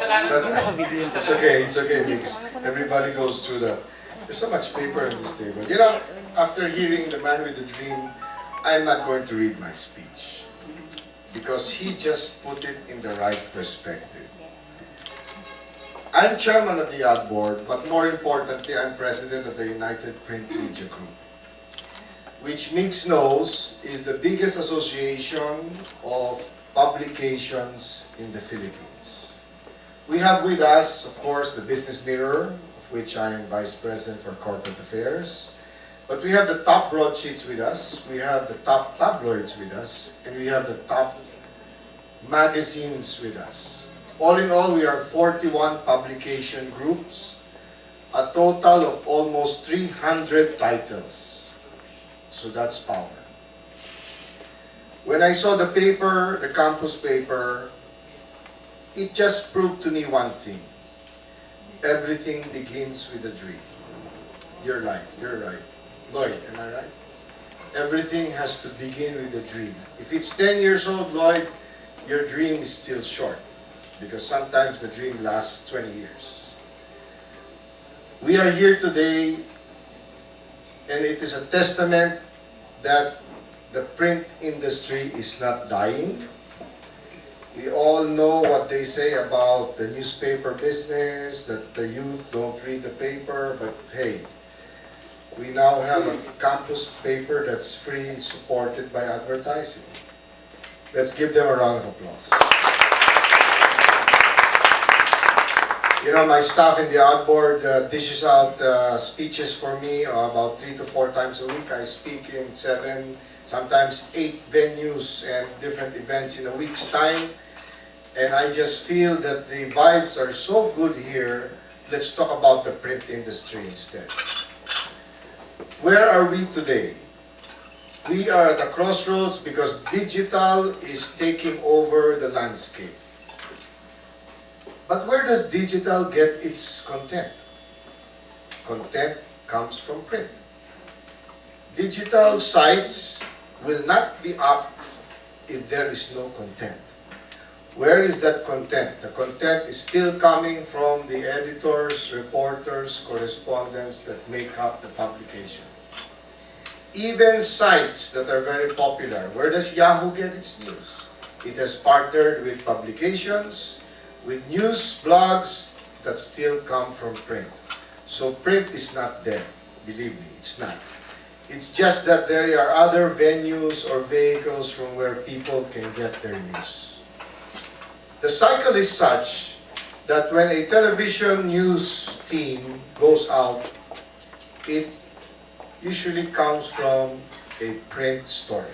It's okay, Mix. Everybody goes through that. There's so much paper on this table. You know, after hearing the man with the dream, I'm not going to read my speech because he just put it in the right perspective. I'm chairman of the Adboard, but more importantly, I'm president of the United Print Media Group, which Mix knows is the biggest association of publications in the Philippines. We have with us, of course, the Business Mirror, of which I am Vice President for Corporate Affairs. But we have the top broadsheets with us, we have the top tabloids with us, and we have the top magazines with us. All in all, we are 41 publication groups, a total of almost 300 titles. So that's power. When I saw the paper, the campus paper, it just proved to me one thing. Everything begins with a dream. You're right. Lloyd, am I right? Everything has to begin with a dream. If it's 10 years old, Lloyd, your dream is still short because sometimes the dream lasts 20 years. We are here today and it is a testament that the print industry is not dying. We all know what they say about the newspaper business, that the youth don't read the paper, but hey, we now have a campus paper that's free, supported by advertising. Let's give them a round of applause. You know, my staff in the Adboard dishes out speeches for me about 3 to 4 times a week. I speak in 7, sometimes 8 venues and different events in a week's time. And I just feel that the vibes are so good here. Let's talk about the print industry instead. Where are we today? We are at a crossroads because digital is taking over the landscape. But where does digital get its content? Content comes from print. Digital sites will not be up if there is no content. Where is that content? The content is still coming from the editors, reporters, correspondents that make up the publication. Even sites that are very popular. Where does Yahoo get its news? It has partnered with publications, with news blogs that still come from print. So print is not dead. Believe me, it's not. It's just that there are other venues or vehicles from where people can get their news. The cycle is such that when a television news team goes out, it usually comes from a print story.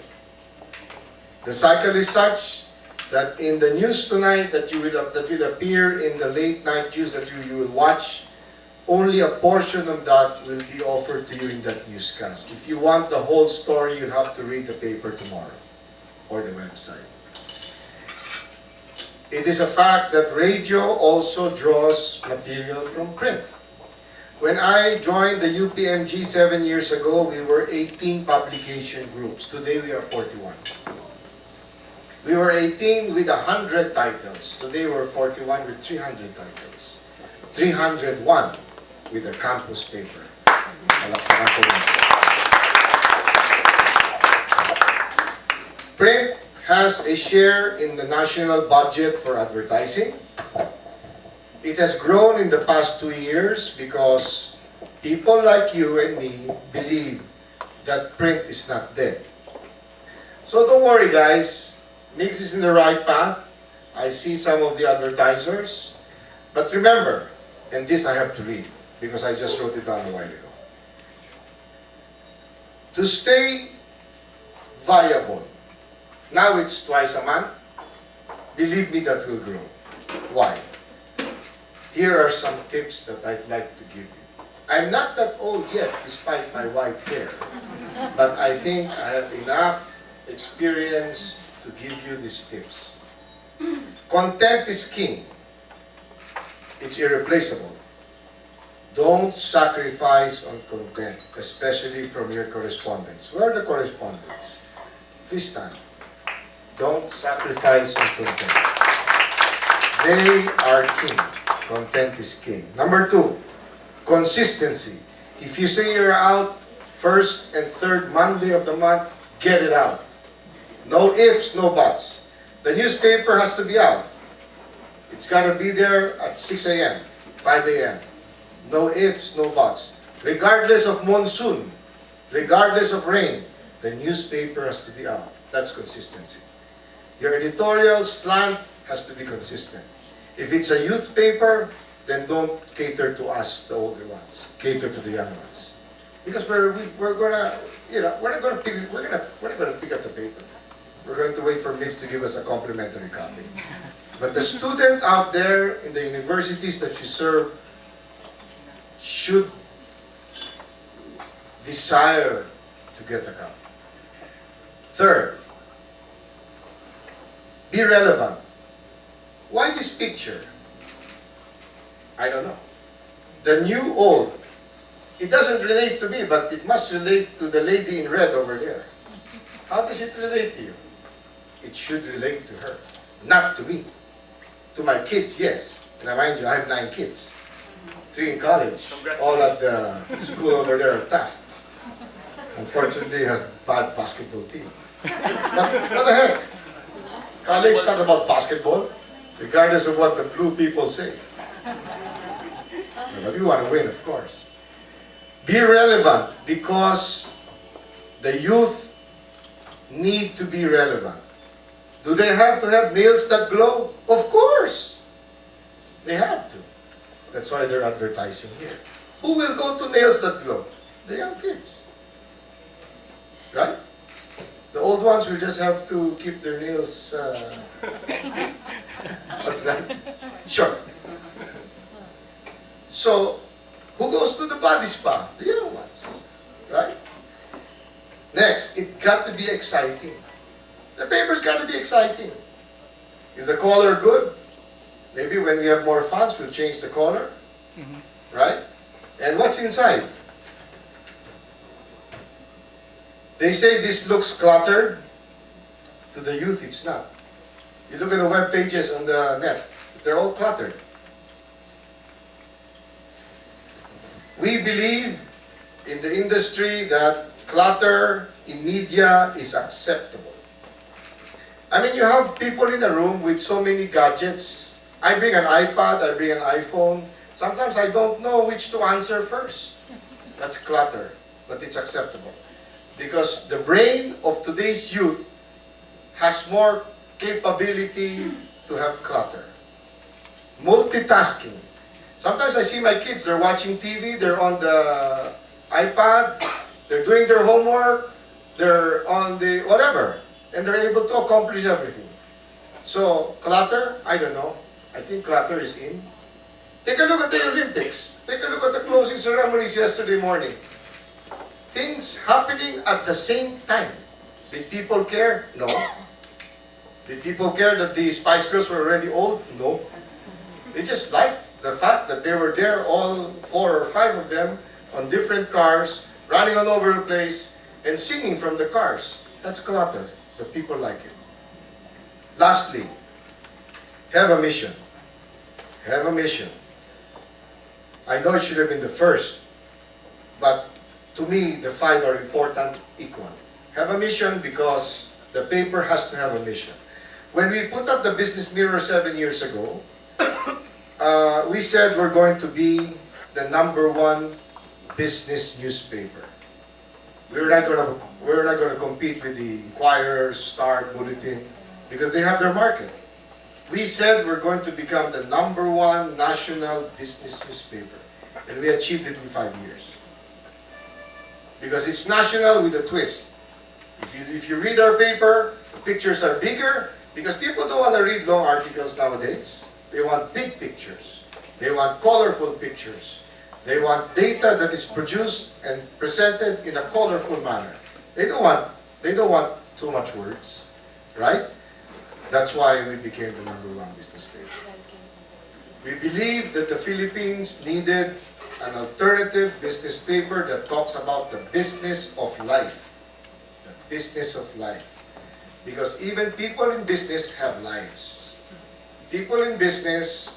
The cycle is such that in the news tonight that will appear in the late night news that you will watch, only a portion of that will be offered to you in that newscast. If you want the whole story, you'll have to read the paper tomorrow or the website. It is a fact that radio also draws material from print. When I joined the UPMG 7 years ago, we were 18 publication groups. Today we are 41. We were 18 with 100 titles. Today we're 41 with 300 titles. 301 with a campus paper. Print has a share in the national budget for advertising. It has grown in the past 2 years because people like you and me believe that print is not dead. So don't worry guys, Mix is in the right path. I see some of the advertisers. But remember, and this I have to read because I just wrote it down a while ago. To stay viable, now it's twice a month. Believe me, that will grow. Why? Here are some tips that I'd like to give you. I'm not that old yet, despite my white hair. But I think I have enough experience to give you these tips. Content is king. It's irreplaceable. Don't sacrifice on content, especially from your correspondents. Where are the correspondents? This time. Don't sacrifice on content. They are king. Content is king. Number 2, consistency. If you say you're out first and third Monday of the month, get it out. No ifs, no buts. The newspaper has to be out. It's got to be there at 6 a.m., 5 a.m. No ifs, no buts. Regardless of monsoon, regardless of rain, the newspaper has to be out. That's consistency. Your editorial slant has to be consistent. If it's a youth paper, then don't cater to us, the older ones. Cater to the young ones, because we're gonna, we're not gonna pick up the paper. We're going to wait for Mix to give us a complimentary copy. But the student out there in the universities that you serve should desire to get a copy. Third, be relevant. Why this picture? I don't know. The new old. It doesn't relate to me, but it must relate to the lady in red over there. How does it relate to you? It should relate to her, not to me. To my kids, yes. And I mind you, I have 9 kids. 3 in college, all at the school over there at Taft. Unfortunately, he has a bad basketball team. But what the heck? College is not about basketball, regardless of what the blue people say. But you want to win, of course. Be relevant, because the youth need to be relevant. Do they have to have nails that glow? Of course. They have to. That's why they're advertising here. Who will go to nails that glow? The young kids. Right? The old ones will just have to keep their nails... what's that? Short. So, who goes to the body spa? The young ones. Right? Next, it got to be exciting. The paper's got to be exciting. Is the color good? Maybe when we have more funds, we'll change the color. Right? And what's inside? They say this looks cluttered. To the youth, it's not. You look at the web pages on the net, they're all cluttered. We believe in the industry that clutter in media is acceptable. I mean, you have people in a room with so many gadgets. I bring an iPad, I bring an iPhone. Sometimes I don't know which to answer first. That's clutter, but it's acceptable. Because the brain of today's youth has more capability to have clutter. Multitasking. Sometimes I see my kids, they're watching TV, they're on the iPad, they're doing their homework, they're on the whatever, and they're able to accomplish everything. So, clutter, I don't know. I think clutter is in. Take a look at the Olympics. Take a look at the closing ceremonies yesterday morning. Things happening at the same time. Did people care? No. Did people care that the Spice Girls were already old? No. They just liked the fact that they were there, all 4 or 5 of them, on different cars, running all over the place, and singing from the cars. That's clutter, but people like it. Lastly, have a mission. Have a mission. I know it should have been the first, but to me, the 5 are important equal. Have a mission because the paper has to have a mission. When we put up the Business Mirror 7 years ago, we said we're going to be the #1 business newspaper. We're not going to compete with the Inquirer, Star, Bulletin, because they have their market. We said we're going to become the #1 national business newspaper, and we achieved it in 5 years. Because it's national with a twist. If you read our paper, the pictures are bigger, because people don't want to read long articles nowadays. They want big pictures. They want colorful pictures. They want data that is produced and presented in a colorful manner. They don't want too much words, right? That's why we became the #1 business paper. We believe that the Philippines needed an alternative business paper that talks about the business of life. The business of life. Because even people in business have lives. people in business